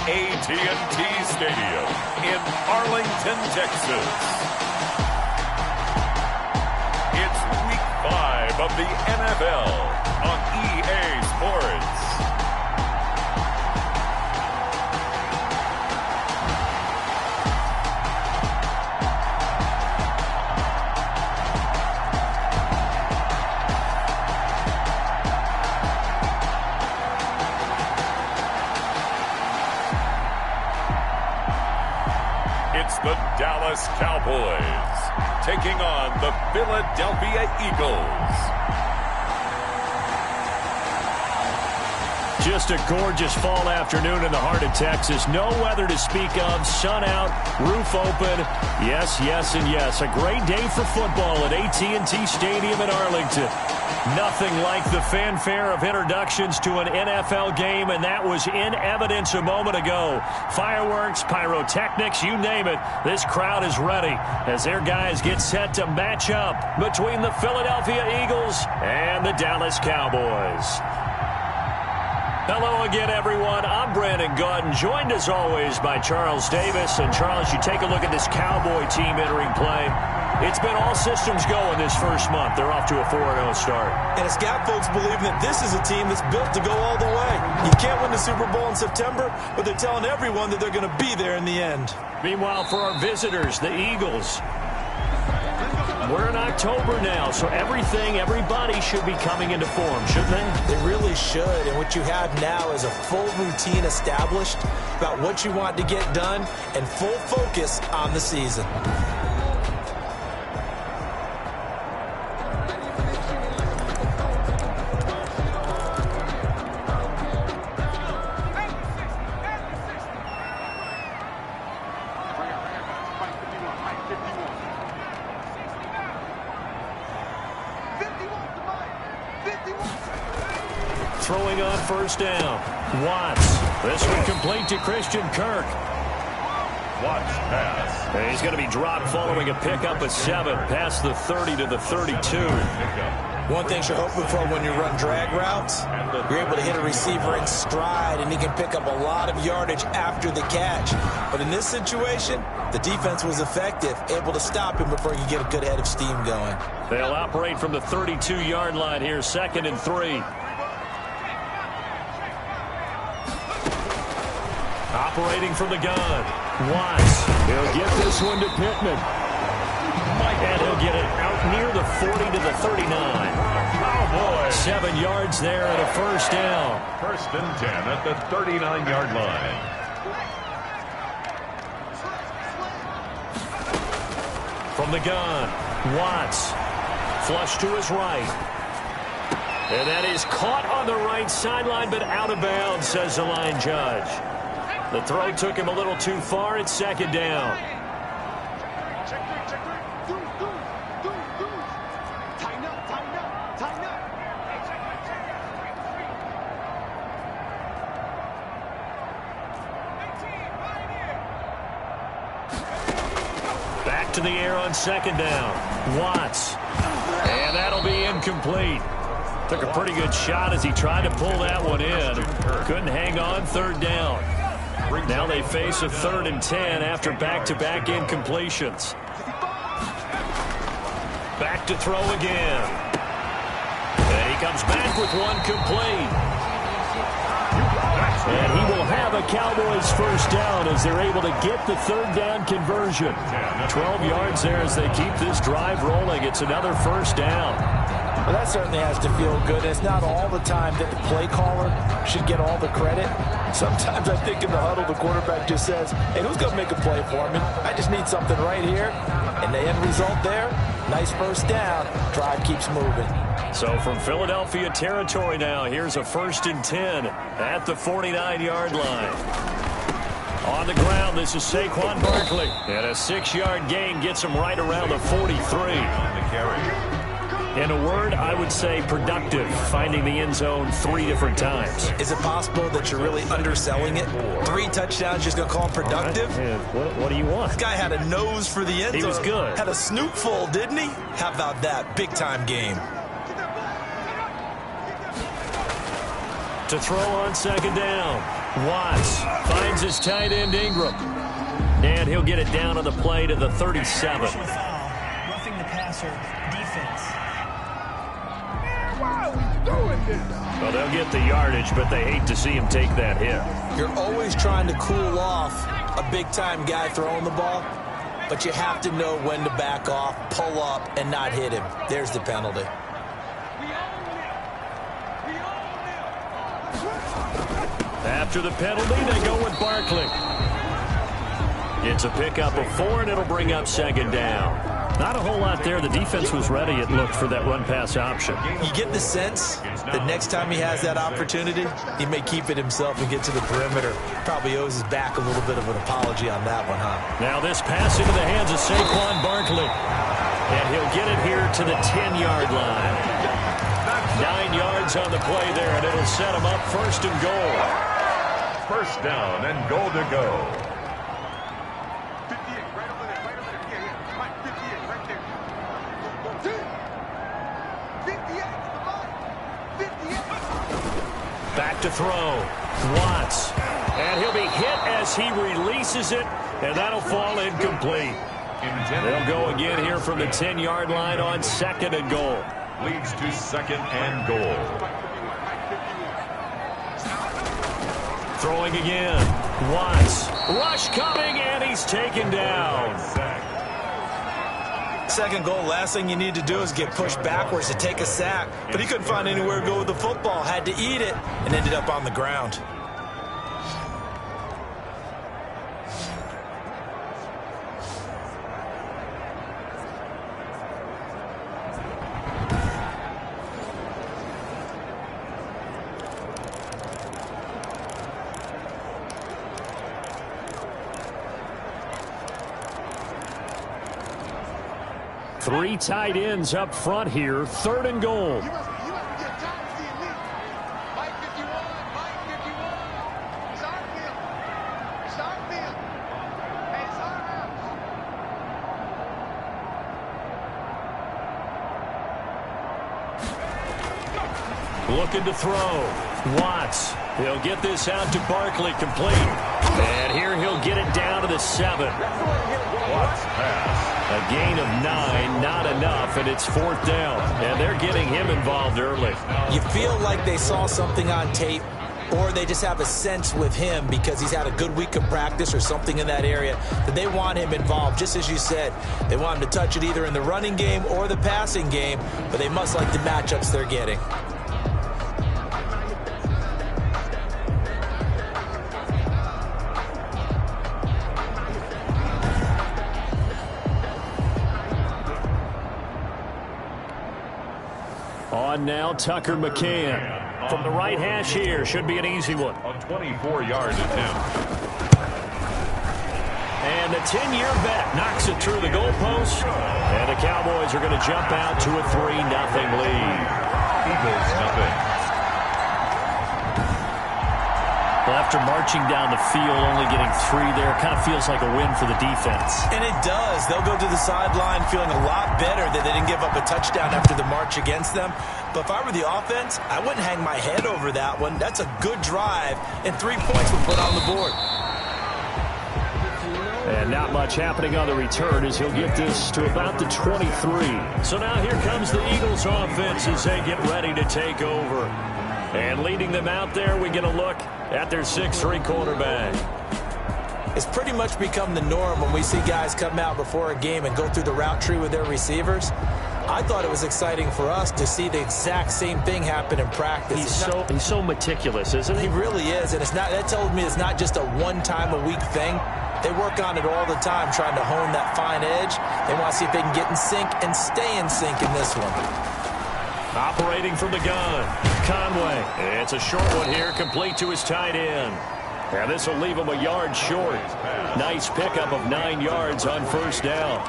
AT&T Stadium in Arlington, Texas. It's Week 5 of the NFL on EA Sports. The Dallas Cowboys taking on the Philadelphia Eagles. Just a gorgeous fall afternoon in the heart of Texas. No weather to speak of. Sun out, roof open. Yes, yes, and yes. A great day for football at AT&T Stadium in Arlington. Nothing like the fanfare of introductions to an NFL game, and that was in evidence a moment ago. Fireworks, pyrotechnics, you name it. This crowd is ready as their guys get set to match up between the Philadelphia Eagles and the Dallas Cowboys. Hello again, everyone. I'm Brandon Gaudin, joined as always by Charles Davis. And Charles, you take a look at this Cowboy team entering play. It's been all systems go in this first month. They're off to a 4-0 start. And it's got folks believing that this is a team that's built to go all the way. You can't win the Super Bowl in September, but they're telling everyone that they're going to be there in the end. Meanwhile, for our visitors, the Eagles, we're in October now, so everybody should be coming into form, shouldn't they? They really should, and what you have now is a full routine established about what you want to get done and full focus on the season. Throwing on first down. Watts. This one complete to Christian Kirk. Watts pass. And he's going to be dropped following a pickup of 7 past the 30 to the 32. One thing you're hoping for when you run drag routes, you're able to hit a receiver in stride, and he can pick up a lot of yardage after the catch. But in this situation, the defense was effective, able to stop him before he could get a good head of steam going. They'll operate from the 32-yard line here, 2nd and 3. Operating from the gun. Watts. He'll get this one to Pittman. And he'll get it out near the 40 to the 39. Cowboys. 7 yards there and a first down. 1st and 10 at the 39-yard line. From the gun. Watts. Flush to his right. And that is caught on the right sideline, but out of bounds, says the line judge. The throw took him a little too far. It's 2nd down. Back to the air on 2nd down. Watts. And that'll be incomplete. Took a pretty good shot as he tried to pull that one in. Couldn't hang on. 3rd down. Now they face a 3rd and 10 after back-to-back incompletions. Back to throw again. And he comes back with one complete. And he will have a Cowboys first down as they're able to get the 3rd down conversion. 12 yards there as they keep this drive rolling. It's another first down. Well, that certainly has to feel good. It's not all the time that the play caller should get all the credit. Sometimes I think in the huddle, the quarterback just says, hey, who's going to make a play for me? I just need something right here. And the end result there, nice first down. Drive keeps moving. So from Philadelphia territory now, here's a 1st and 10 at the 49-yard line. On the ground, this is Saquon Barkley. And a 6-yard gain gets him right around the 43. On the carry. In a word, I would say productive, finding the end zone 3 different times. Is it possible that you're really underselling it? 3 touchdowns, just going to call him productive? Right. What do you want? This guy had a nose for the end zone. He was good. Had a snoop full, didn't he? How about that? Big-time game. To throw on second down. Watts finds his tight end Ingram. And he'll get it down on the play to the 37. Roughing the passer defense. Why are we doing this? Well, they'll get the yardage, but they hate to see him take that hit. You're always trying to cool off a big-time guy throwing the ball, but you have to know when to back off, pull up, and not hit him. There's the penalty. After the penalty, they go with Barkley. It's a pickup of 4, and it'll bring up second down. Not a whole lot there. The defense was ready, it looked, for that run-pass option. You get the sense that next time he has that opportunity, he may keep it himself and get to the perimeter. Probably owes his back a little bit of an apology on that one, huh? Now this pass into the hands of Saquon Barkley. And he'll get it here to the 10-yard line. 9 yards on the play there, and it'll set him up first and goal. First down and goal to go. 58, right over there, right over there. Yeah, Mike, 58, right there. 58, 58. Back to throw. Watts. And he'll be hit as he releases it, and that'll fall incomplete. They'll go again here from the 10-yard line on second and goal. Leads to second and goal. Throwing again. Watts. Rush coming, and he's taken down. Second goal, last thing you need to do is get pushed backwards to take a sack. But he couldn't find anywhere to go with the football. Had to eat it and ended up on the ground. Three tight ends up front here. Third and goal. You must be getting tired of seeing me. Mike 51, Mike 51. It's our field. It's our field. Hey, it's our house. Looking to throw. Watts. He'll get this out to Barkley, complete. And here he'll get it down to the 7. Watts pass. A gain of 9, not enough, and it's fourth down. And they're getting him involved early. You feel like they saw something on tape, or they just have a sense with him because he's had a good week of practice or something in that area that they want him involved. Just as you said, they want him to touch it either in the running game or the passing game, but they must like the matchups they're getting. On now, Tucker McCann. From the right hash here, should be an easy one. A 24-yard attempt. And the 10-year vet knocks it through the goalpost. And the Cowboys are going to jump out to a 3-0 lead. Eagles nothing. Well, after marching down the field, only getting 3 there, kind of feels like a win for the defense. And it does. They'll go to the sideline feeling a lot better that they didn't give up a touchdown after the march against them. But if I were the offense, I wouldn't hang my head over that one. That's a good drive, and 3 points were put on the board. And not much happening on the return as he'll get this to about the 23. So now here comes the Eagles offense as they get ready to take over. And leading them out there, we get a look at their 6'3" quarterback. It's pretty much become the norm when we see guys come out before a game and go through the route tree with their receivers. I thought it was exciting for us to see the exact same thing happen in practice. He's so meticulous, isn't he? He really is, and that tells me it's not just a one-time-a-week thing. They work on it all the time, trying to hone that fine edge. They want to see if they can get in sync and stay in sync in this one. Operating from the gun, Conway. It's a short one here, complete to his tight end. And this will leave him a yard short. Nice pickup of 9 yards on first down.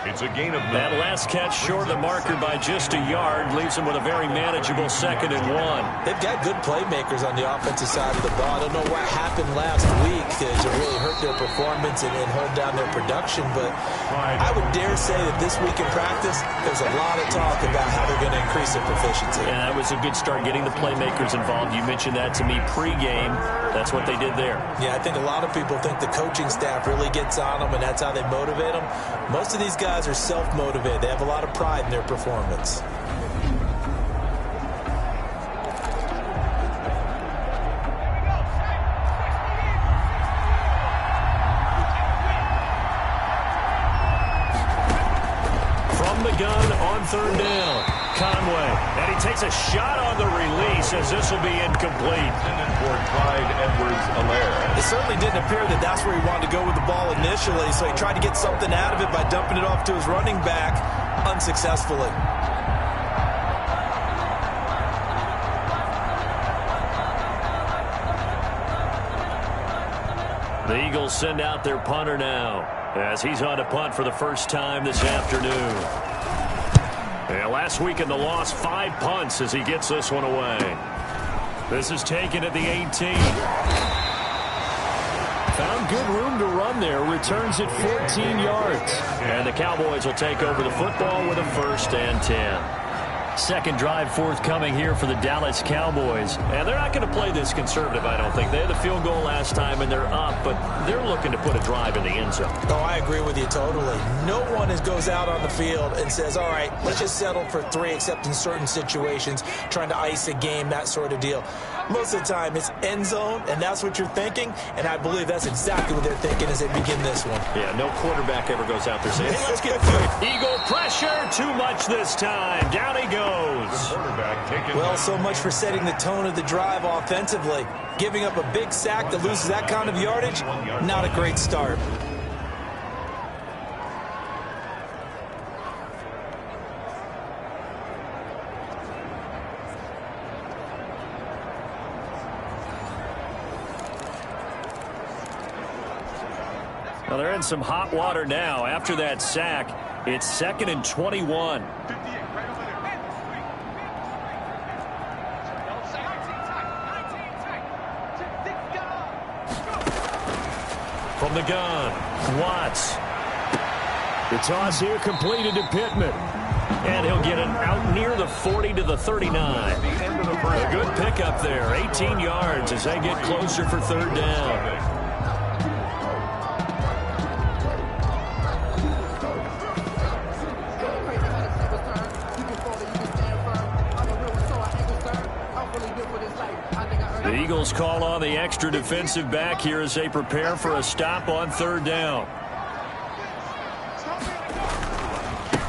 It's a gain of 9. That last catch short of the marker by just a yard leaves them with a very manageable 2nd and 1. They've got good playmakers on the offensive side of the ball. I don't know what happened last week to really hurt their performance and hold down their production, but I would dare say that this week in practice, there's a lot of talk about how they're going to increase their proficiency. And that was a good start, getting the playmakers involved. You mentioned that to me pregame. That's what they did there. Yeah, I think a lot of people think the coaching staff really gets on them, and that's how they motivate them. Most of these guys are self-motivated. They have a lot of pride in their performance. From the gun on 3rd down, Conway. And he takes a shot on the release as this will be incomplete. For Clyde Edwards-Helaire. It certainly didn't appear that that's where he wanted to go with the ball initially, so he tried to get something out of it by dumping it off to his running back unsuccessfully. The Eagles send out their punter now as he's on to punt for the first time this afternoon. Yeah, last week in the loss, 5 punts as he gets this one away. This is taken at the 18. Found good room to run there. Returns it 14 yards. And the Cowboys will take over the football with a 1st and 10. Second drive forthcoming here for the Dallas Cowboys. And they're not going to play this conservative, I don't think. They had the field goal last time, and they're up, but they're looking to put a drive in the end zone. Oh, I agree with you totally. No one goes out on the field and says, all right, let's just settle for 3, except in certain situations, trying to ice a game, that sort of deal. Most of the time, it's end zone, and that's what you're thinking, and I believe that's exactly what they're thinking as they begin this one. Yeah, no quarterback ever goes out there saying, hey, let's get through. Eagle pressure, too much this time. Down he goes. Well, so much for setting the tone of the drive offensively. Giving up a big sack that loses that kind of yardage, not a great start. Well, they're in some hot water now. After that sack, it's 2nd and 21. From the gun, Watts. The toss here completed to Pittman. And he'll get it out near the 40 to the 39. A good pickup there, 18 yards as they get closer for 3rd down. The Eagles call on the extra defensive back here as they prepare for a stop on 3rd down.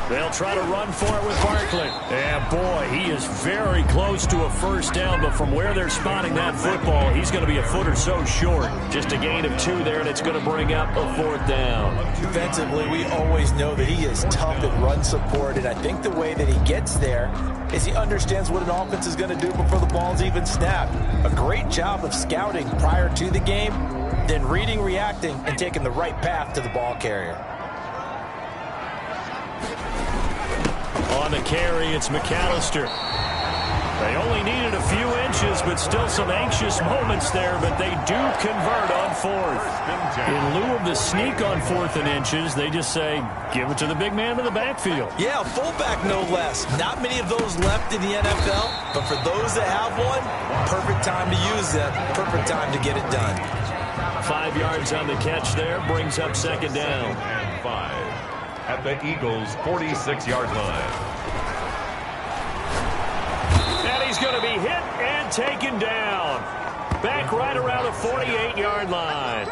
They'll try to run for it with Barkley. And boy, he is very close to a 1st down, but from where they're spotting that football, he's going to be a foot or so short. Just a gain of 2 there, and it's going to bring up a 4th down. Defensively, we always know that he is tough at run support, and I think the way that he gets there is he understands what an offense is going to do before the ball's even snapped. A great job of scouting prior to the game, then reading, reacting, and taking the right path to the ball carrier. On the carry, it's McAllister. They only needed a few inches, but still some anxious moments there, but they do convert on 4th. In lieu of the sneak on 4th and inches, they just say, give it to the big man in the backfield. Yeah, fullback no less. Not many of those left in the NFL, but for those that have one, perfect time to use them, perfect time to get it done. 5 yards on the catch there, brings up 2nd down. And 5 at the Eagles' 46-yard line. And he's going to be hit and taken down. Back right around the 48-yard line.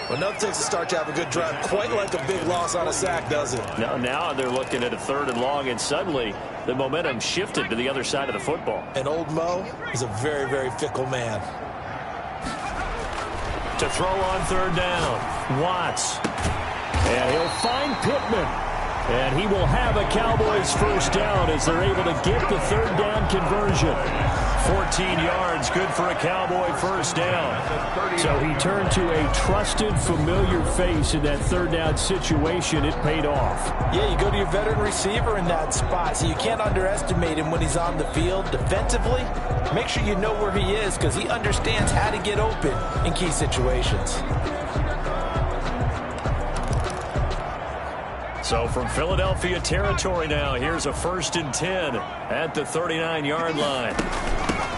Well, enough takes to start to have a good drive. Quite like a big loss on a sack, does it? Now they're looking at a 3rd and long, and suddenly the momentum shifted to the other side of the football. And old Mo is a very, very fickle man. To throw on 3rd down, Watts. And he'll find Pittman. And he will have a Cowboys 1st down as they're able to get the 3rd down conversion. 14 yards, good for a Cowboy first down. So he turned to a trusted, familiar face in that third down situation. It paid off. Yeah, you go to your veteran receiver in that spot, so you can't underestimate him when he's on the field. Defensively, make sure you know where he is because he understands how to get open in key situations. So from Philadelphia territory now, here's a 1st and 10 at the 39-yard line.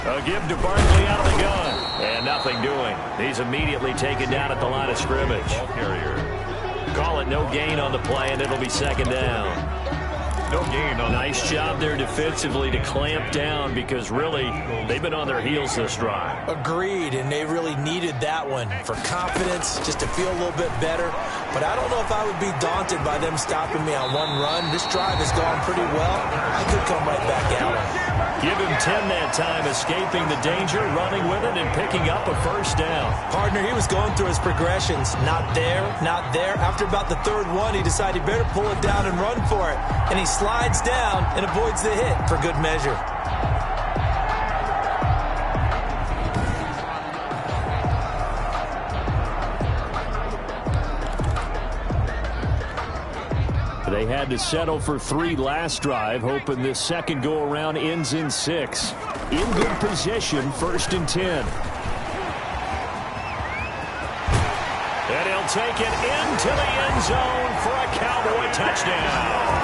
A give to Barkley out of the gun. And nothing doing. He's immediately taken down at the line of scrimmage. Call it no gain on the play, and it'll be 2nd down. No gain on nice job there defensively to clamp down because really they've been on their heels this drive. Agreed, and they really needed that one for confidence, just to feel a little bit better. But I don't know if I would be daunted by them stopping me on one run. This drive has gone pretty well. I could come right back out. Give him 10 that time, escaping the danger, running with it, and picking up a 1st down. Partner, he was going through his progressions. Not there, not there. After about the 3rd one, he decided he better pull it down and run for it. And he slides down and avoids the hit for good measure. They had to settle for 3 last drive, hoping this second go-around ends in 6. In good position, 1st and 10. And he'll take it into the end zone for a Cowboy touchdown.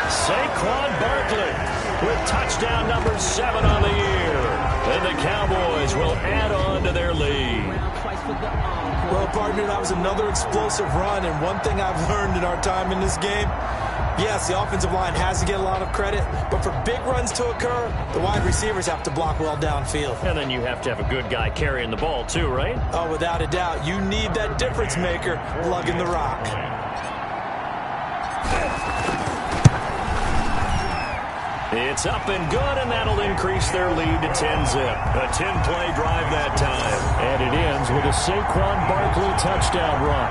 Saquon Barkley with touchdown number 7 on the year. And the Cowboys will add on to their lead. Well, partner, that was another explosive run, and one thing I've learned in our time in this game, yes, the offensive line has to get a lot of credit, but for big runs to occur, the wide receivers have to block well downfield. And then you have to have a good guy carrying the ball too, right? Oh, without a doubt. You need that difference maker lugging the rock. It's up and good, and that'll increase their lead to 10-zip. A 10-play drive that time. And it ends with a Saquon Barkley touchdown run.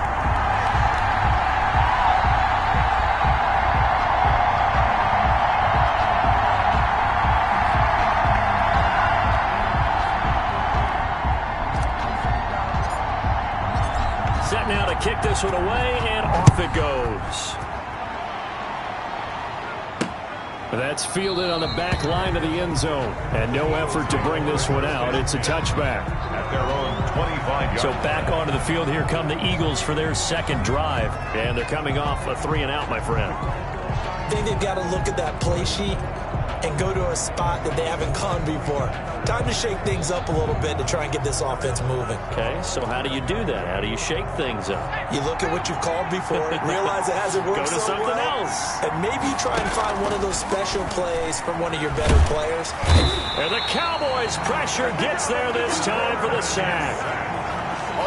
Set now to kick this one away, and off it goes. That's fielded on the back line of the end zone. And no effort to bring this one out. It's a touchback. At their own 25 yards. So back onto the field, here come the Eagles for their second drive. And they're coming off a 3-and-out, my friend. I think they've got to look at that play sheet and go to a spot that they haven't gone before. Time to shake things up a little bit to try and get this offense moving. Okay, so how do you do that? How do you shake things up? You look at what you've called before, realize it hasn't worked Go to so something well, else. and maybe you try and find one of those special plays from one of your better players. And the Cowboys' pressure gets there this time for the sack.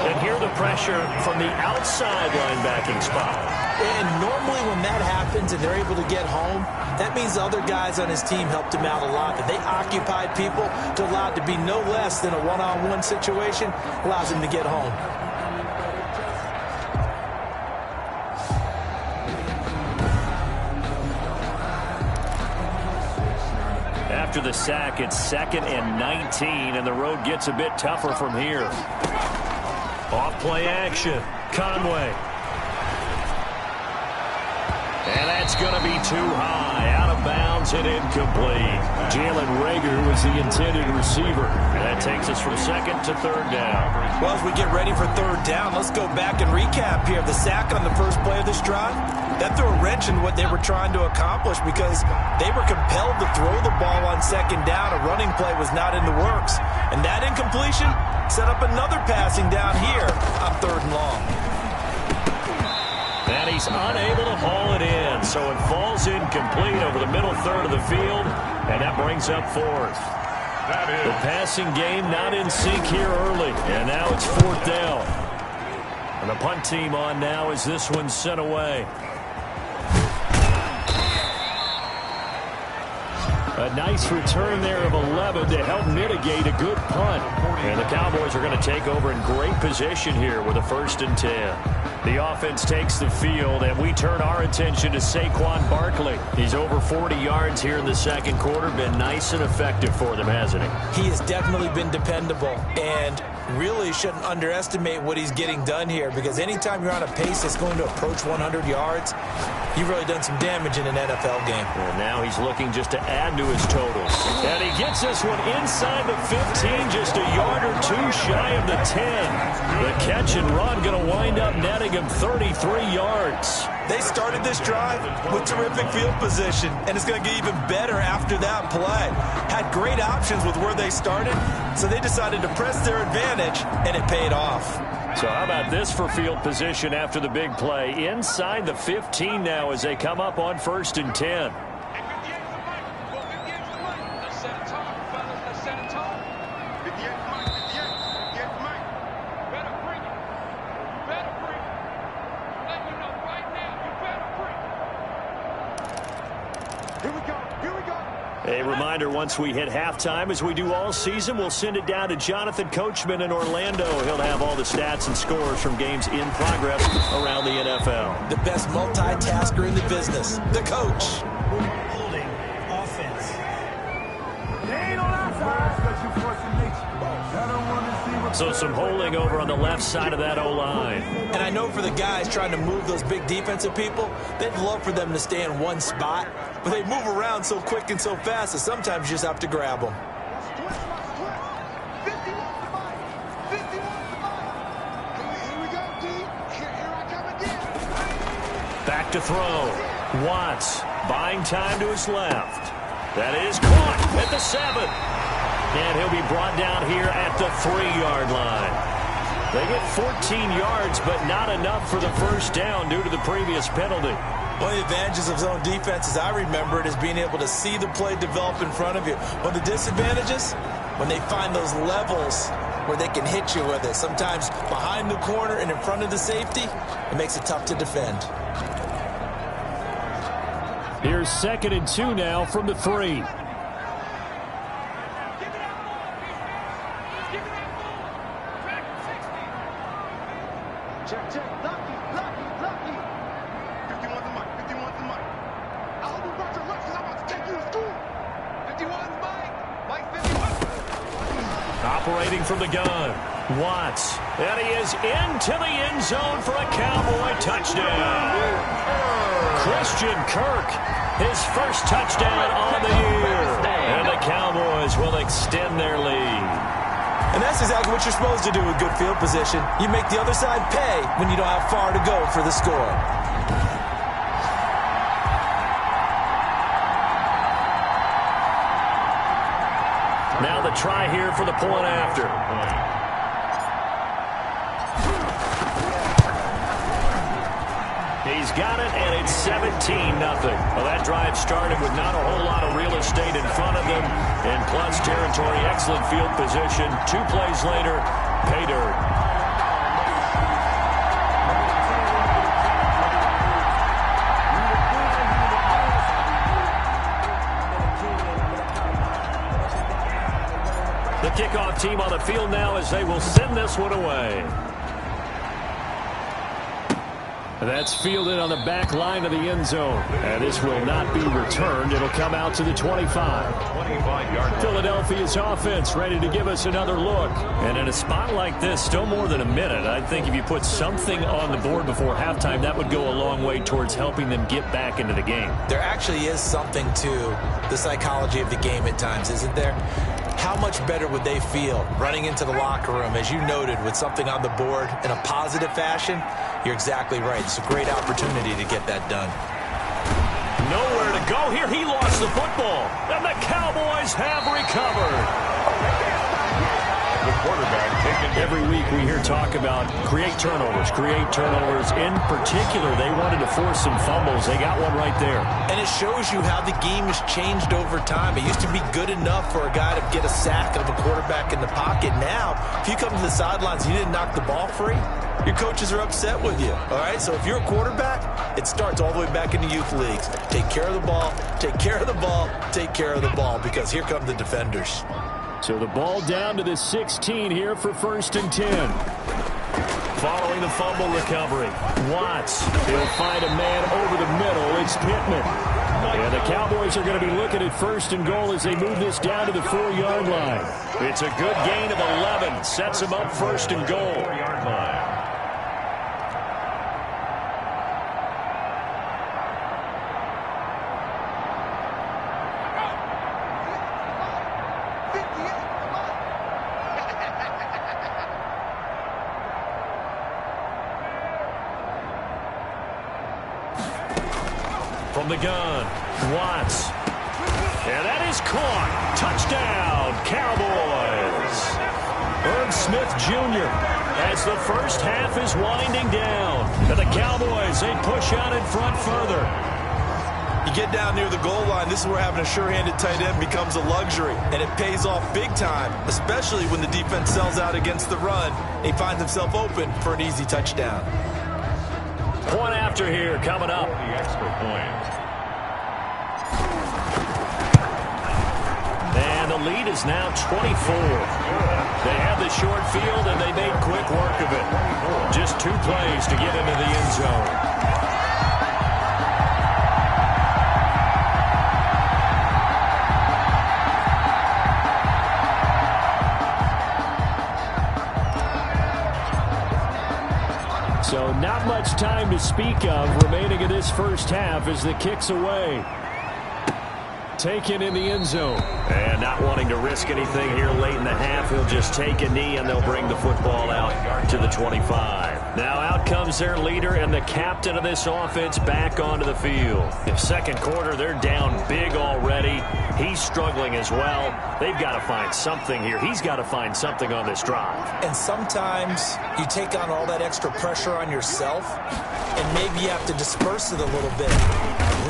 And here the pressure from the outside linebacking spot. And normally when that happens and they're able to get home, that means the other guys on his team helped him out a lot. That they occupied people to allow it to be no less than a one-on-one situation, allows him to get home. After the sack, it's 2nd and 19, and the road gets a bit tougher from here. Off-play action. Conway. And that's going to be too high. Out of bounds and incomplete. Jalen Reagor was the intended receiver. And that takes us from 2nd to 3rd down. Well, as we get ready for 3rd down, let's go back and recap here. The sack on the first play of this drive, that threw a wrench in what they were trying to accomplish because they were compelled to throw the ball on 2nd down. A running play was not in the works. And that incompletion set up another passing down here on 3rd and long. And he's unable to haul it in, so it falls incomplete over the middle third of the field, and that brings up 4th. The passing game not in sync here early, and now it's 4th down. And the punt team on now as this one's sent away. A nice return there of 11 to help mitigate a good punt. And the Cowboys are going to take over in great position here with a 1st and 10. The offense takes the field, and we turn our attention to Saquon Barkley. He's over 40 yards here in the second quarter. Been nice and effective for them, hasn't he? He has definitely been dependable, and really shouldn't underestimate what he's getting done here, because anytime you're on a pace that's going to approach 100 yards, you've really done some damage in an NFL game. And now he's looking just to add to his totals. And he gets this one inside the 15, just a yard or two shy of the 10. The catch and run going to wind up netting him 33 yards. They started this drive with terrific field position, and it's going to get even better after that play. Had great options with where they started, so they decided to press their advantage, and it paid off. So how about this for field position after the big play? Inside the 15 now as they come up on 1st and 10. A reminder, once we hit halftime, as we do all season, we'll send it down to Jonathan Coachman in Orlando. He'll have all the stats and scores from games in progress around the NFL. The best multitasker in the business, the coach. Holding offense. So some holding over on the left side of that O-line. And I know for the guys trying to move those big defensive people, they'd love for them to stay in one spot, but they move around so quick and so fast that sometimes you just have to grab them. Back to throw. Watts buying time to his left. That is caught at the 7. And he'll be brought down here at the 3-yard line. They get 14 yards, but not enough for the first down due to the previous penalty. One of the advantages of zone defense, as I remember it, is being able to see the play develop in front of you. One of the disadvantages, when they find those levels where they can hit you with it, sometimes behind the corner and in front of the safety, it makes it tough to defend. Here's 2nd and 2 now from the 3. Operating from the gun, Watts, and he is into the end zone for a Cowboy touchdown. Christian Kirk, his first touchdown on the year, and the Cowboys will extend their lead. And that's exactly what you're supposed to do with good field position. You make the other side pay when you don't have far to go for the score. Now the try here for the point after. He's got it, and it's 17-0. Well, that drive started with not a whole lot of real estate in front of them. In plus territory, excellent field position. 2 plays later, pay dirt. The kickoff team on the field now as they will send this one away. That's fielded on the back line of the end zone. And this will not be returned. It'll come out to the 25. 25-yard. Philadelphia's offense ready to give us another look. And in a spot like this, still more than a minute, I think if you put something on the board before halftime, that would go a long way towards helping them get back into the game. There actually is something to the psychology of the game at times, isn't there? How much better would they feel running into the locker room, as you noted, with something on the board in a positive fashion? You're exactly right. It's a great opportunity to get that done. Nowhere to go here. He lost the football, and the Cowboys have recovered. The quarterback taken. Every week we hear talk about create turnovers. In particular, they wanted to force some fumbles. They got one right there. And it shows you how the game has changed over time. It used to be good enough for a guy to get a sack of a quarterback in the pocket. Now, if you come to the sidelines and you didn't knock the ball free, your coaches are upset with you. All right, so if you're a quarterback, it starts all the way back in the youth leagues. Take care of the ball, take care of the ball, take care of the ball, because here come the defenders. So the ball down to the 16 here for 1st and 10. following the fumble recovery. Watts, he'll find a man over the middle. It's Pittman. And the Cowboys are going to be looking at 1st and goal as they move this down to the 4-yard line. It's a good gain of 11. Sets them up 1st and goal. 4-yard line. From the gun, Watts. And that is caught. Touchdown, Cowboys. Irv Smith Jr. as the first half is winding down. And the Cowboys, they push out in front further. You get down near the goal line, this is where having a sure-handed tight end becomes a luxury. And it pays off big time, especially when the defense sells out against the run. He finds himself open for an easy touchdown. Point after here coming up. The extra point. And the lead is now 24. They have the short field, and they made quick work of it. Just 2 plays to get into the end zone. So not much time to speak of remaining in this first half as the kick's away. Taken in the end zone. And not wanting to risk anything here late in the half, he'll just take a knee and they'll bring the football out to the 25. Now out comes their leader and the captain of this offense back onto the field. In second quarter, they're down big already. He's struggling as well. They've got to find something here. He's got to find something on this drive. And sometimes you take on all that extra pressure on yourself, and maybe you have to disperse it a little bit.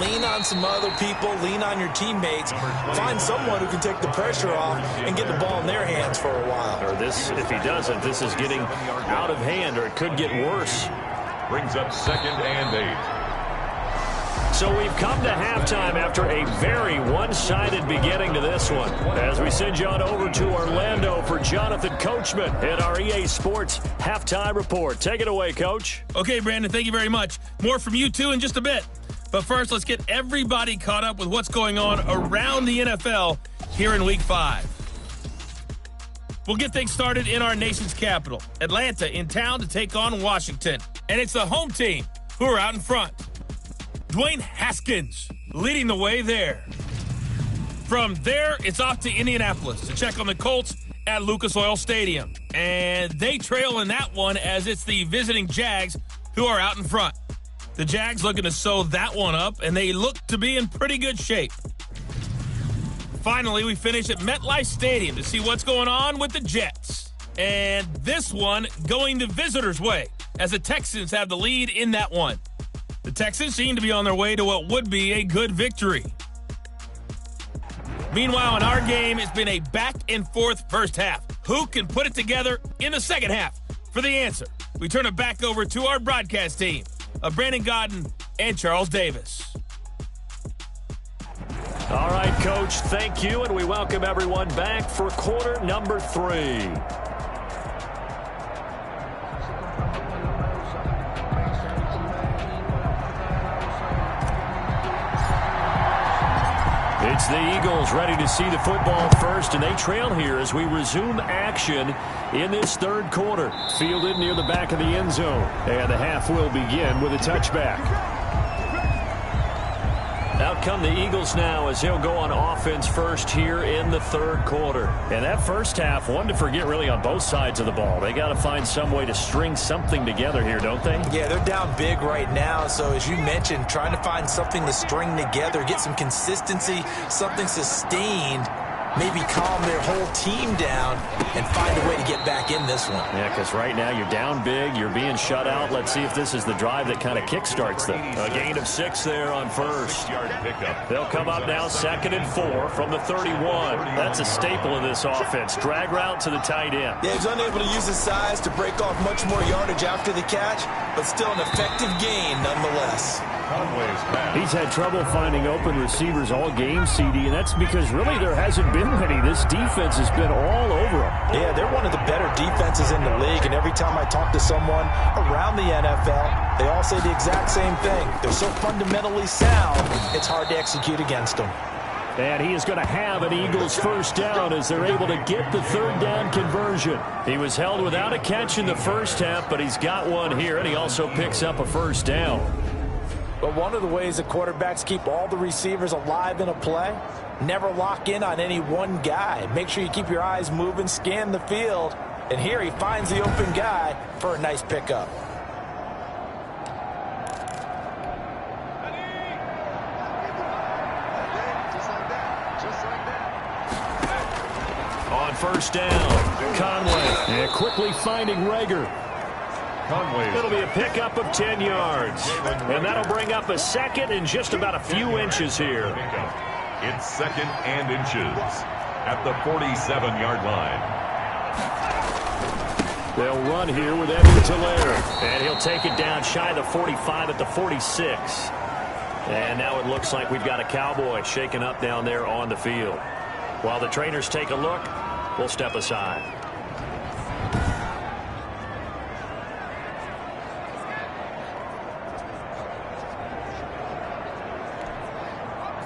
Lean on some other people, lean on your teammates, find someone who can take the pressure off and get the ball in their hands for a while. Or this, if he doesn't, this is getting out of hand, or it could get worse. Brings up 2nd and 8. So we've come to halftime after a very one-sided beginning to this one. As we send you on over to Orlando for Jonathan Coachman at our EA Sports Halftime Report. Take it away, Coach. Okay, Brandon, thank you very much. More from you two in just a bit. But first, let's get everybody caught up with what's going on around the NFL here in Week 5. We'll get things started in our nation's capital, Atlanta, in town to take on Washington. And it's the home team who are out in front. Dwayne Haskins leading the way there. From there, it's off to Indianapolis to check on the Colts at Lucas Oil Stadium. And they trail in that one as it's the visiting Jags who are out in front. The Jags looking to sew that one up, and they look to be in pretty good shape. Finally, we finish at MetLife Stadium to see what's going on with the Jets. And this one going the visitors' way as the Texans have the lead in that one. The Texans seem to be on their way to what would be a good victory. Meanwhile, in our game, it's been a back-and-forth first half. Who can put it together in the second half? For the answer, we turn it back over to our broadcast team of Brandon Godden and Charles Davis. All right, Coach, thank you, and we welcome everyone back for quarter number 3. It's the Eagles ready to see the football first, and they trail here as we resume action in this third quarter. Fielded near the back of the end zone, and the half will begin with a touchback. Out come the Eagles now as he'll go on offense first here in the third quarter. And that first half, one to forget really on both sides of the ball. They got to find some way to string something together here, don't they? Yeah, they're down big right now. So as you mentioned, trying to find something to string together, get some consistency, something sustained, maybe calm their whole team down and find a way to get back in this one. Yeah, because right now you're down big, you're being shut out. Let's see if this is the drive that kind of kickstarts them. A gain of 6 there on first. They'll come up now 2nd and 4 from the 31. That's a staple of this offense. Drag route to the tight end. Yeah, he's unable to use his size to break off much more yardage after the catch, but still an effective gain nonetheless. He's had trouble finding open receivers all game, CD, and that's because really there hasn't been many. This defense has been all over them. Yeah, they're one of the better defenses in the league, and every time I talk to someone around the NFL, they all say the exact same thing. They're so fundamentally sound, it's hard to execute against them. And he is going to have an Eagles first down as they're able to get the third down conversion. He was held without a catch in the first half, but he's got one here, and he also picks up a first down. But one of the ways that quarterbacks keep all the receivers alive in a play, never lock in on any one guy. Make sure you keep your eyes moving, scan the field, and here he finds the open guy for a nice pickup. On first down, Conway. And quickly finding Rager. It'll be a pickup of 10 yards. And that'll bring up a second and just about a few inches here. It's second and inches at the 47-yard line. They'll run here with Edwards-Helaire. And he'll take it down shy of the 45 at the 46. And now it looks like we've got a Cowboy shaken up down there on the field. While the trainers take a look, we'll step aside.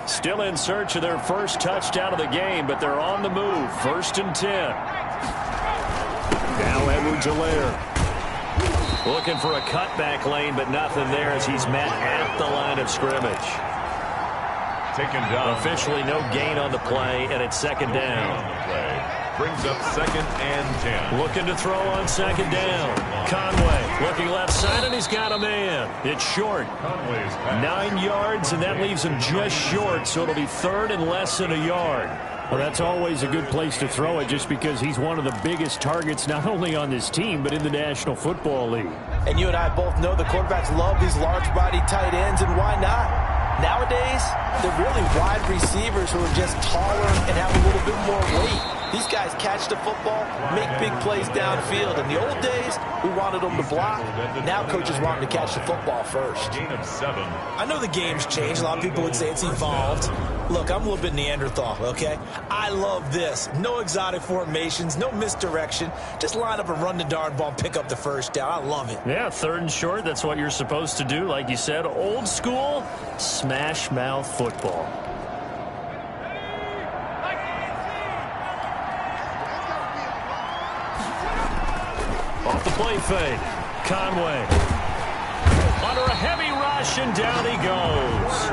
Still in search of their first touchdown of the game, but they're on the move. First and 10. Now Edwards-Helaire. Looking for a cutback lane, but nothing there as he's met at the line of scrimmage. Taken down. Officially no gain on the play, and it's second down. Brings up second and 10. Looking to throw on second down. Conway looking left side, and he's got a man. It's short. 9 yards, and that leaves him just short, so it'll be third and less than a yard. Well, that's always a good place to throw it just because he's one of the biggest targets not only on this team but in the National Football League. And you and I both know the quarterbacks love these large-body tight ends, and why not? Nowadays, they're really wide receivers who are just taller and have a little bit more weight. These guys catch the football, make big plays downfield. In the old days, we wanted them to block. Now coaches want them to catch the football first. Gain of 7. I know the game's changed. A lot of people would say it's evolved. Look, I'm a little bit Neanderthal, okay? I love this. No exotic formations, no misdirection. Just line up and run the darn ball and pick up the first down. I love it. Yeah, third and short, that's what you're supposed to do. Like you said, old school, smash mouth football. Off the play fake. Conway. Under a heavy rush, and down he goes.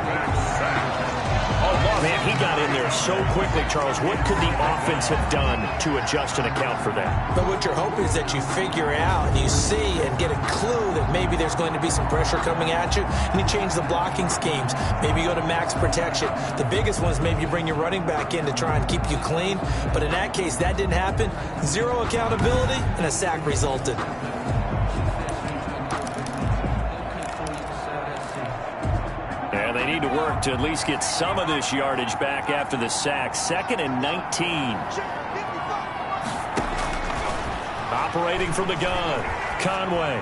Oh, man, he got in there so quickly, Charles. What could the offense have done to adjust and account for that? But what you're hoping is that you figure out and you see and get a clue that maybe there's going to be some pressure coming at you, and you change the blocking schemes. Maybe you go to max protection. The biggest one is maybe you bring your running back in to try and keep you clean. But in that case, that didn't happen. Zero accountability, and a sack resulted. And they need to work to at least get some of this yardage back after the sack. Second and 19. Operating from the gun. Conway.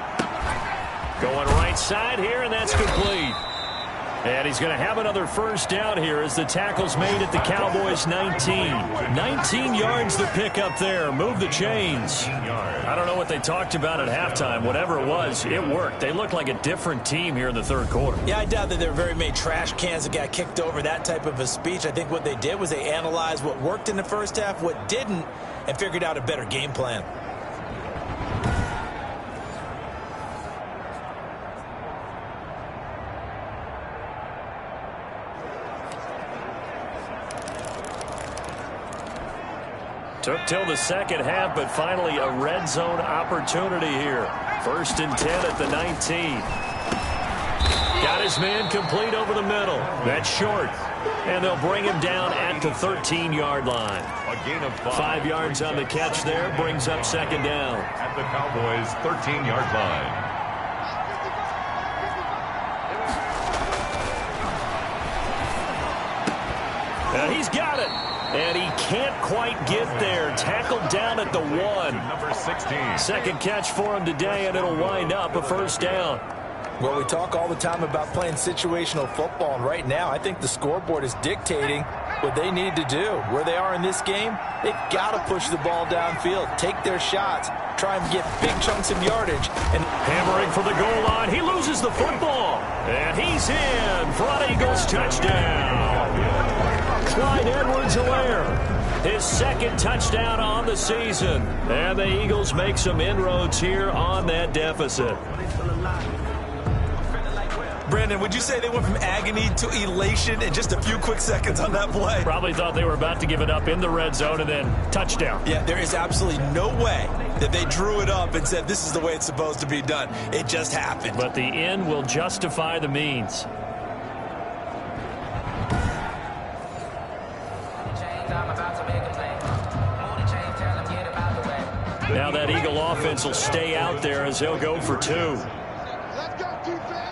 Going right side here, and that's complete. And he's going to have another first down here as the tackle's made at the Cowboys' 19. 19 yards to pick up there. Move the chains. I don't know what they talked about at halftime. Whatever it was, it worked. They look like a different team here in the third quarter. Yeah, I doubt that there were very many trash cans that got kicked over, that type of a speech. I think what they did was they analyzed what worked in the first half, what didn't, and figured out a better game plan. Took till the second half, but finally a red zone opportunity here. First and 10 at the 19. Got his man complete over the middle. That's short. And they'll bring him down at the 13-yard line. A gain of 5 yards on the catch there. Brings up second down. At the Cowboys' 13-yard line. And he's got it. And he can't quite get there. Tackled down at the 1. Number 16. Second catch for him today, and it'll wind up a first down. Well, we talk all the time about playing situational football, and right now I think the scoreboard is dictating what they need to do. Where they are in this game, they've got to push the ball downfield, take their shots, try and get big chunks of yardage. And hammering for the goal line. He loses the football, and he's in for an Eagles touchdown. Clyde Edwards-Helaire, his second touchdown on the season. And the Eagles make some inroads here on that deficit. Brandon, would you say they went from agony to elation in just a few quick seconds on that play? Probably thought they were about to give it up in the red zone and then touchdown. Yeah, there is absolutely no way that they drew it up and said this is the way it's supposed to be done. It just happened. But the end will justify the means. Now that Eagle offense will stay out there as they'll go for two. Let's go, defense.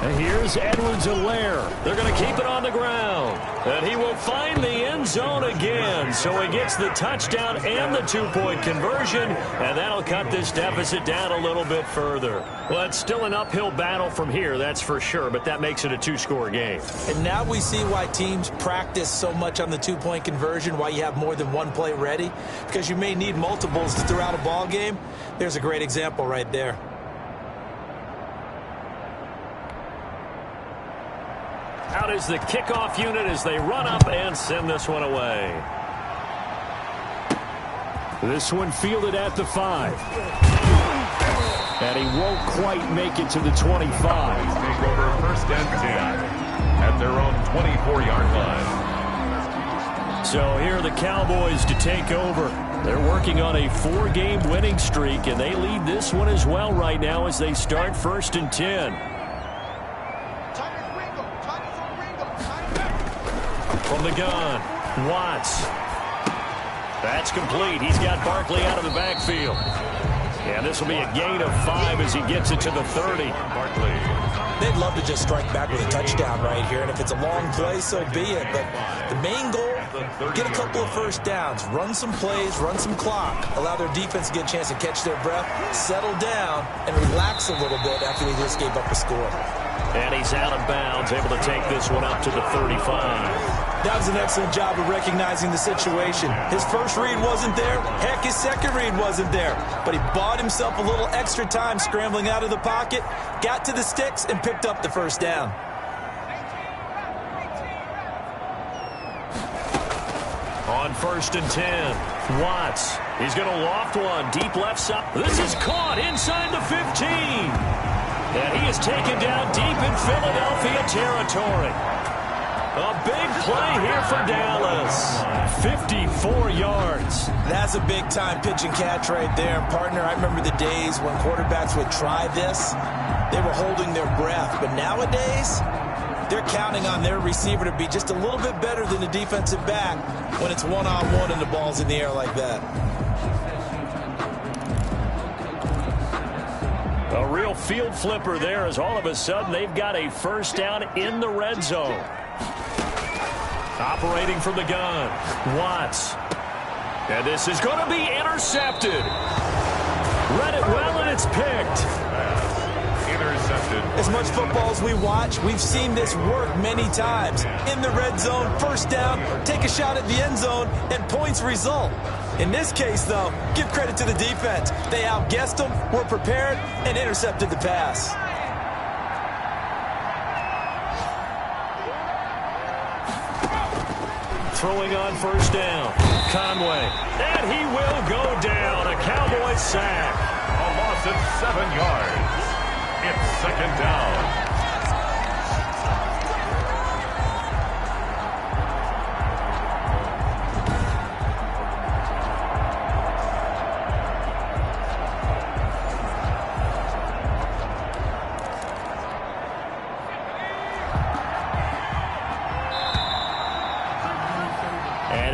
And here's Edwards-Helaire. They're going to keep it on the ground. And he will find the end zone again. So he gets the touchdown and the two-point conversion. And that'll cut this deficit down a little bit further. Well, it's still an uphill battle from here, that's for sure. But that makes it a two-score game. And now we see why teams practice so much on the two-point conversion, why you have more than one play ready. Because you may need multiples throughout a ball game. There's a great example right there. Out is the kickoff unit as they run up and send this one away. This one fielded at the 5. And he won't quite make it to the 25. Take over first and 10 at their own 24-yard line. So here are the Cowboys to take over. They're working on a 4-game winning streak, and they lead this one as well right now as they start first and 10. From the gun, Watts. That's complete. He's got Barkley out of the backfield. And this will be a gain of 5 as he gets it to the 30. Barkley. They'd love to just strike back with a touchdown right here. And if it's a long play, so be it. But the main goal, get a couple of first downs, run some plays, run some clock, allow their defense to get a chance to catch their breath, settle down, and relax a little bit after they just gave up a score. And he's out of bounds, able to take this one up to the 35. That was an excellent job of recognizing the situation. His first read wasn't there. Heck, his second read wasn't there. But he bought himself a little extra time scrambling out of the pocket, got to the sticks, and picked up the first down. On first and 10, Watts. He's going to loft one deep left side. This is caught inside the 15. And he is taken down deep in Philadelphia territory. A big play here for Dallas. 54 yards. That's a big-time pitch and catch right there. And, partner, I remember the days when quarterbacks would try this. They were holding their breath. But nowadays, they're counting on their receiver to be just a little bit better than the defensive back when it's one-on-one and the ball's in the air like that. A real field flipper there as all of a sudden they've got a first down in the red zone. Operating from the gun, Watts. And this is going to be intercepted. Read it well, and it's picked. Intercepted. As much football as we watch, we've seen this work many times. In the red zone, first down, take a shot at the end zone, and points result. In this case, though, give credit to the defense. They outguessed them, were prepared, and intercepted the pass. Throwing on first down, Conway. And he will go down. A Cowboys sack. A loss of 7 yards. It's second down.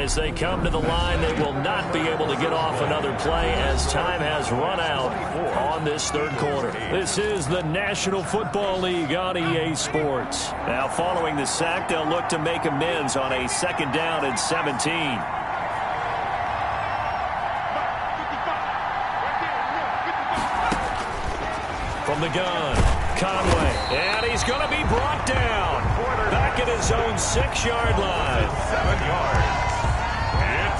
As they come to the line, they will not be able to get off another play as time has run out on this third quarter. This is the National Football League on EA Sports. Now, following the sack, they'll look to make amends on a second down and 17. From the gun, Conway, and he's going to be brought down. Back at his own 6-yard line. 7 yards.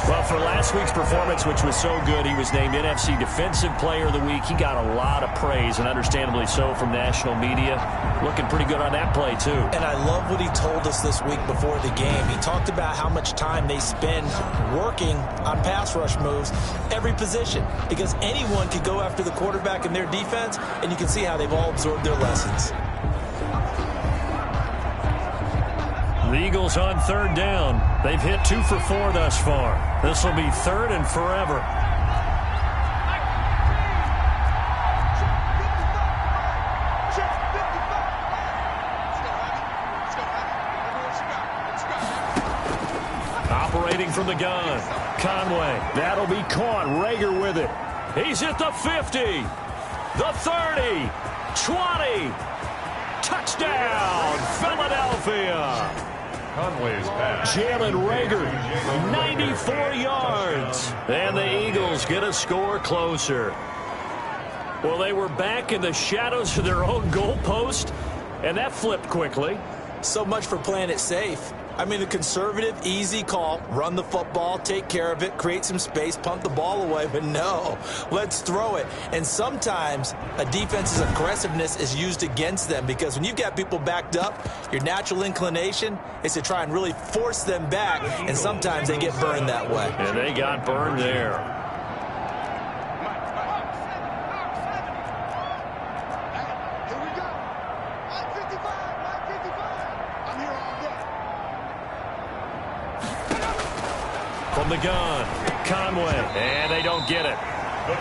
Well, for last week's performance, which was so good, he was named NFC Defensive Player of the Week. He got a lot of praise, and understandably so, from national media. Looking pretty good on that play, too. And I love what he told us this week before the game. He talked about how much time they spend working on pass rush moves, every position, because anyone could go after the quarterback in their defense, and you can see how they've all absorbed their lessons. The Eagles on 3rd down. They've hit 2 for 4 thus far. This will be 3rd and forever. Operating from the gun. Conway. That'll be caught. Rager with it. He's at the 50. The 30. 20. Touchdown, Philadelphia. Conway's pass. Jalen Rager, 94 yards. And the Eagles get a score closer. Well, they were back in the shadows of their own goalpost, and that flipped quickly. So much for playing it safe. I mean, a conservative, easy call, run the football, take care of it, create some space, punt the ball away, but no, let's throw it. And sometimes a defense's aggressiveness is used against them because when you've got people backed up, your natural inclination is to try and really force them back, and sometimes they get burned that way. And they got burned there. Here we go. 155, 155. I'm here all day. From the gun, Conway, and they don't get it.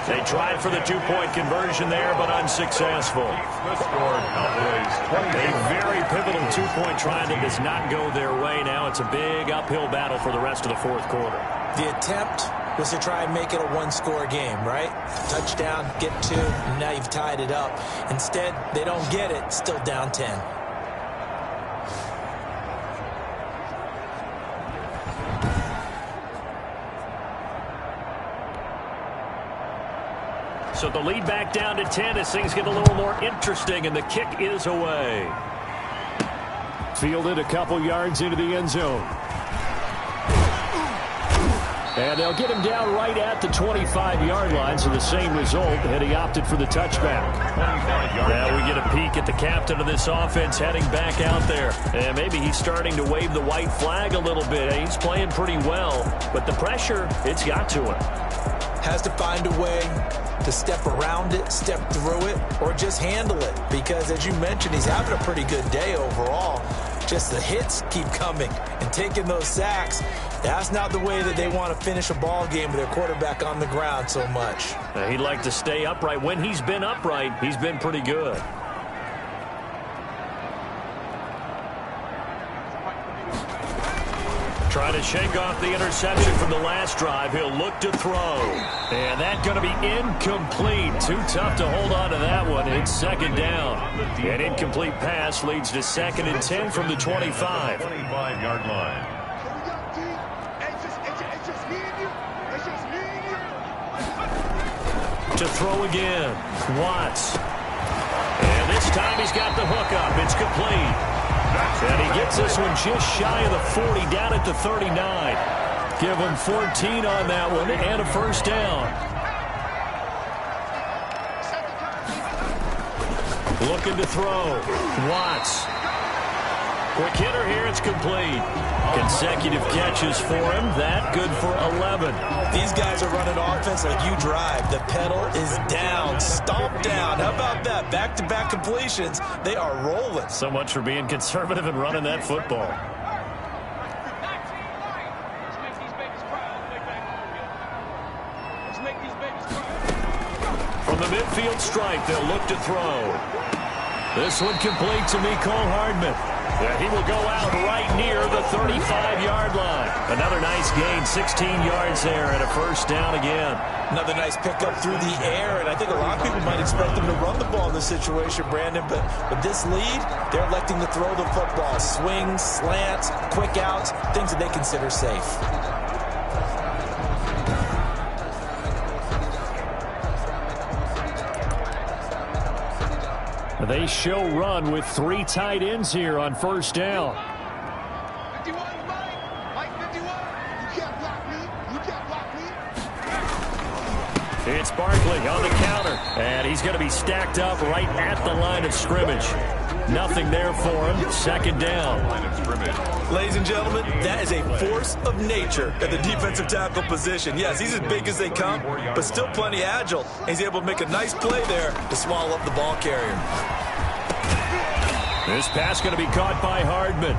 They tried for the 2-point conversion there, but unsuccessful. The score, Cowboys 20. A very pivotal 2-point try that does not go their way. Now it's a big uphill battle for the rest of the 4th quarter. The attempt was to try and make it a one-score game, right? Touchdown, get 2, and now you've tied it up. Instead, they don't get it, still down 10. So the lead back down to 10 as things get a little more interesting, and the kick is away. Fielded a couple yards into the end zone. And they'll get him down right at the 25-yard line, so the same result, and he opted for the touchback. Now we get a peek at the captain of this offense heading back out there. And maybe he's starting to wave the white flag a little bit. He's playing pretty well, but the pressure, it's got to him. Has to find a way to step around it, step through it, or just handle it. Because, as you mentioned, he's having a pretty good day overall. Just the hits keep coming and taking those sacks. That's not the way that they want to finish a ball game with their quarterback on the ground so much. He'd like to stay upright. When he's been upright, he's been pretty good. Trying to shake off the interception from the last drive. He'll look to throw. And that's going to be incomplete. Too tough to hold on to that one. It's 2nd down. An incomplete pass leads to 2nd and 10 from the 25. 25-yard line. Here we go, D. It's just me and you. It's just me and you. To throw again. Watts. And this time he's got the hook up. It's complete. And he gets this one just shy of the 40, down at the 39. Give him 14 on that one and a 1st down. Looking to throw. Watts. Quick hitter here. It's complete. Consecutive catches for him. That good for 11. These guys are running offense like you drive. The pedal is down, stomp down. How about that? Back-to-back completions. They are rolling. So much for being conservative and running that football. From the midfield stripe, they'll look to throw. This one complete to Mecole Hardman. Yeah, he will go out right near the 35-yard line. Another nice gain, 16 yards there, and a 1st down again. Another nice pickup through the air, and I think a lot of people might expect them to run the ball in this situation, Brandon, but with this lead, they're electing to throw the football. Swings, slants, quick outs, things that they consider safe. They show run with 3 tight ends here on first down. 51, Mike 51. You can't block me. You can't block me. It's Barkley on the counter, and he's going to be stacked up right at the line of scrimmage. Nothing there for him. Second down. Ladies and gentlemen, that is a force of nature at the defensive tackle position. Yes, he's as big as they come, but still plenty agile. He's able to make a nice play there to swallow up the ball carrier. This pass going to be caught by Hardman.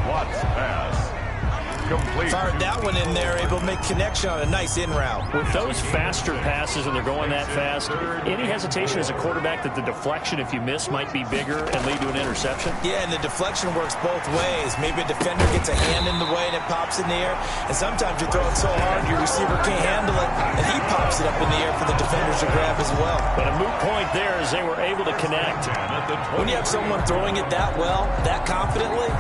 Watt's pass. Complete. Fired that one in there, able to make connection on a nice in route. With those faster passes and they're going that fast, any hesitation as a quarterback that the deflection, if you miss, might be bigger and lead to an interception? Yeah, and the deflection works both ways. Maybe a defender gets a hand in the way and it pops in the air. And sometimes you throw it so hard your receiver can't handle it, and he pops it up in the air for the defenders to grab as well. But a moot point there as they were able to connect. When you have someone throwing it that well, that confidently,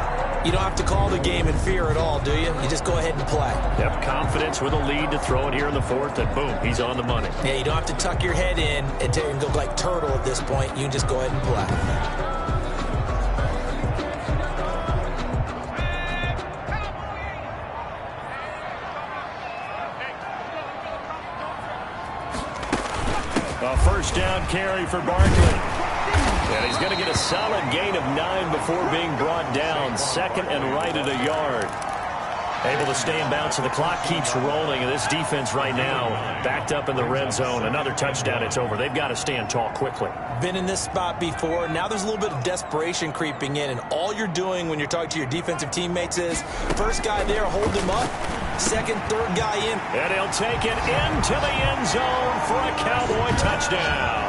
you don't have to call the game in fear at all, do you? You just go ahead and play. Yep, confidence with a lead to throw it here in the fourth, and boom, he's on the money. Yeah, you don't have to tuck your head in and go like turtle at this point. You can just go ahead and play. A first down carry for Barkley. And he's going to get a solid gain of 9 before being brought down. Second and right at a yard. Able to stay in bounds, so the clock keeps rolling. And this defense right now backed up in the red zone. Another touchdown, it's over. They've got to stand tall quickly. Been in this spot before. Now there's a little bit of desperation creeping in. And all you're doing when you're talking to your defensive teammates is, first guy there, hold him up. Second, third guy in. And he'll take it into the end zone for a Cowboy touchdown.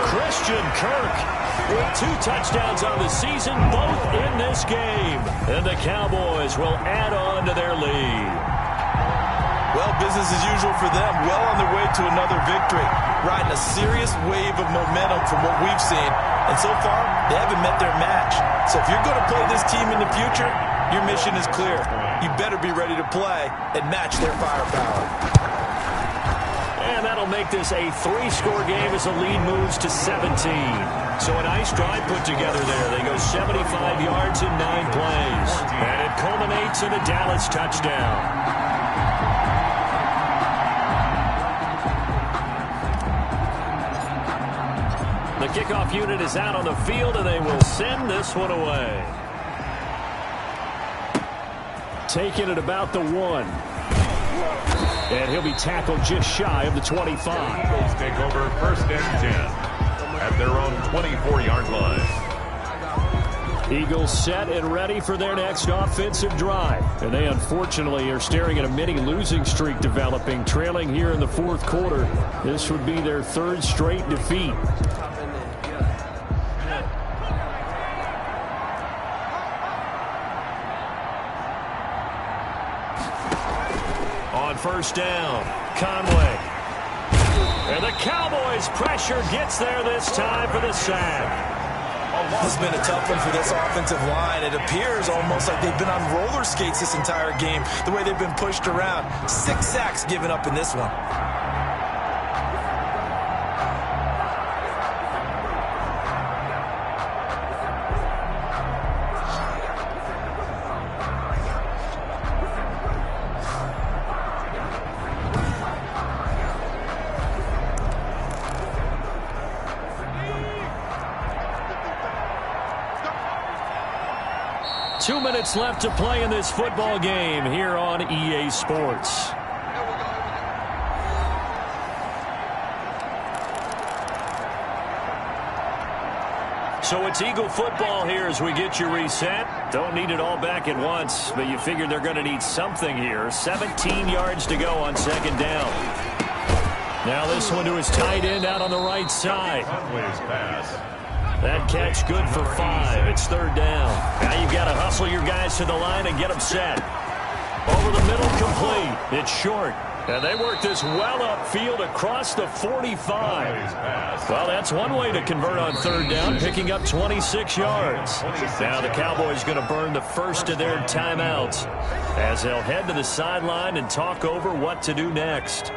Christian Kirk with 2 touchdowns on the season, both in this game. And the Cowboys will add on to their lead. Well, business as usual for them. Well on their way to another victory. Riding a serious wave of momentum from what we've seen. And so far, they haven't met their match. So if you're going to play this team in the future, your mission is clear. You better be ready to play and match their firepower. And that'll make this a 3-score game as the lead moves to 17. So a nice drive put together there. They go 75 yards in 9 plays. And it culminates in a Dallas touchdown. The kickoff unit is out on the field, and they will send this one away. Taking it about the 1. And he'll be tackled just shy of the 25. Eagles take over first and 10 at their own 24-yard line. Eagles set and ready for their next offensive drive. And they unfortunately are staring at a mini losing streak developing, trailing here in the fourth quarter. This would be their 3rd straight defeat. First down, Conway. And the Cowboys pressure gets there this time for the sack. This has been a tough one for this offensive line. It appears almost like they've been on roller skates this entire game, the way they've been pushed around. 6 sacks given up in this one. Two minutes left to play in this football game here on EA Sports. So it's Eagle football here as we get you reset. Don't need it all back at once, but you figured they're going to need something here. 17 yards to go on second down. Now this one to his tight end out on the right side. That catch good for 5. It's third down. Now you've got to hustle your guys to the line and get them set. Over the middle, complete. It's short. And they work this well upfield across the 45. Well, that's one way to convert on third down, picking up 26 yards. Now the Cowboys going to burn the first of their timeouts as they'll head to the sideline and talk over what to do next.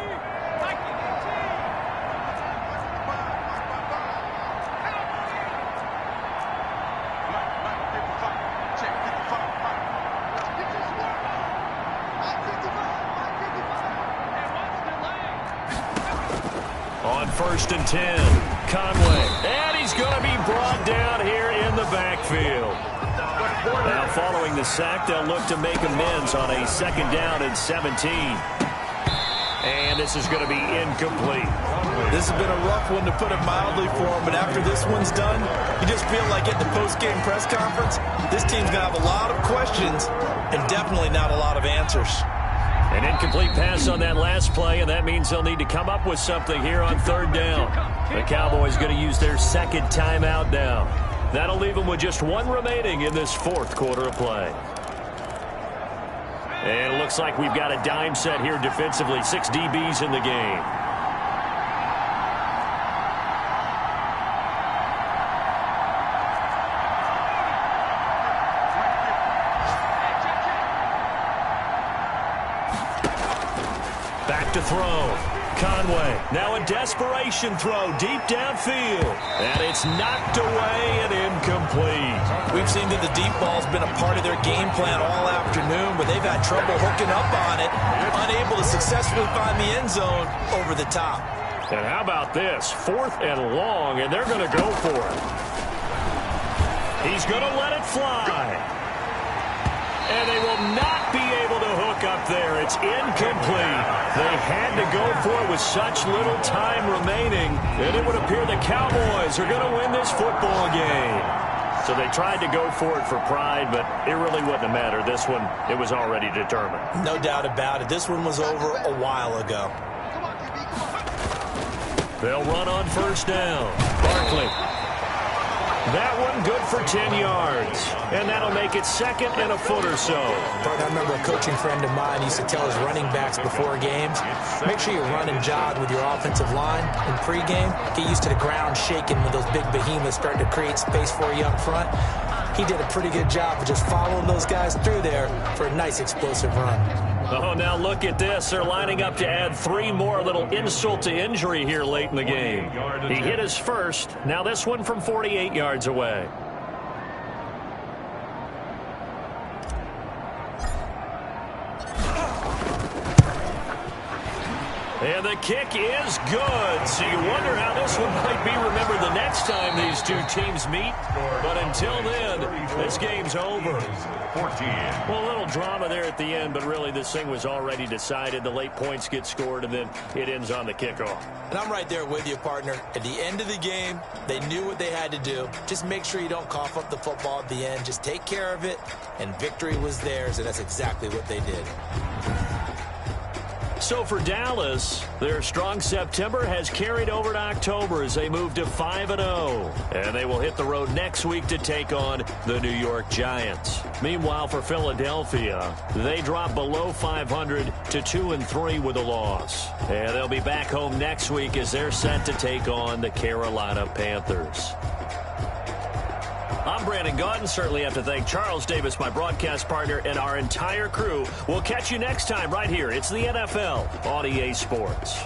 1st and 10. Conway. And he's going to be brought down here in the backfield. Now, following the sack, they'll look to make amends on a 2nd down and 17. And this is going to be incomplete. This has been a rough one, to put it mildly, for him. But after this one's done, you just feel like at the post-game press conference, this team's going to have a lot of questions and definitely not a lot of answers. An incomplete pass on that last play, and that means they'll need to come up with something here on 3rd down. The Cowboys going to use their 2nd timeout now. That'll leave them with just 1 remaining in this 4th quarter of play. And it looks like we've got a dime set here defensively. 6 DBs in the game. Back to throw. Conway. Now a desperation throw deep downfield. And it's knocked away and incomplete. We've seen that the deep ball's been a part of their game plan all afternoon, but they've had trouble hooking up on it, unable to successfully find the end zone over the top. And how about this? 4th and long, and they're going to go for it. He's going to let it fly. And they will not be able to hook up there. It's incomplete. They had to go for it with such little time remaining, and it would appear the Cowboys are going to win this football game. So they tried to go for it for pride, but it really wouldn't have mattered. This one, it was already determined. No doubt about it. This one was over a while ago. They'll run on 1st down. Barkley. That one good for 10 yards. And that'll make it 2nd and a foot or so. I remember a coaching friend of mine used to tell his running backs before games, make sure you run and jog with your offensive line in pregame. Get used to the ground shaking when those big behemoths start to create space for you up front. He did a pretty good job of just following those guys through there for a nice explosive run. Oh, now look at this. They're lining up to add 3 more. A little insult to injury here late in the game. He hit his first. Now this one from 48 yards away. And the kick is good. So you wonder how this one might be remembered the next time these two teams meet. But until then, this game's over. Well, a little drama there at the end, but really this thing was already decided. The late points get scored, and then it ends on the kickoff. And I'm right there with you, partner. At the end of the game, they knew what they had to do. Just make sure you don't cough up the football at the end. Just take care of it, and victory was theirs, and that's exactly what they did. So for Dallas, their strong September has carried over to October as they move to 5-0. And they will hit the road next week to take on the New York Giants. Meanwhile, for Philadelphia, they drop below 500 to 2-3 with a loss. And they'll be back home next week as they're set to take on the Carolina Panthers. I'm Brandon Gaudin. Certainly have to thank Charles Davis, my broadcast partner, and our entire crew. We'll catch you next time right here. It's the NFL on EA Sports.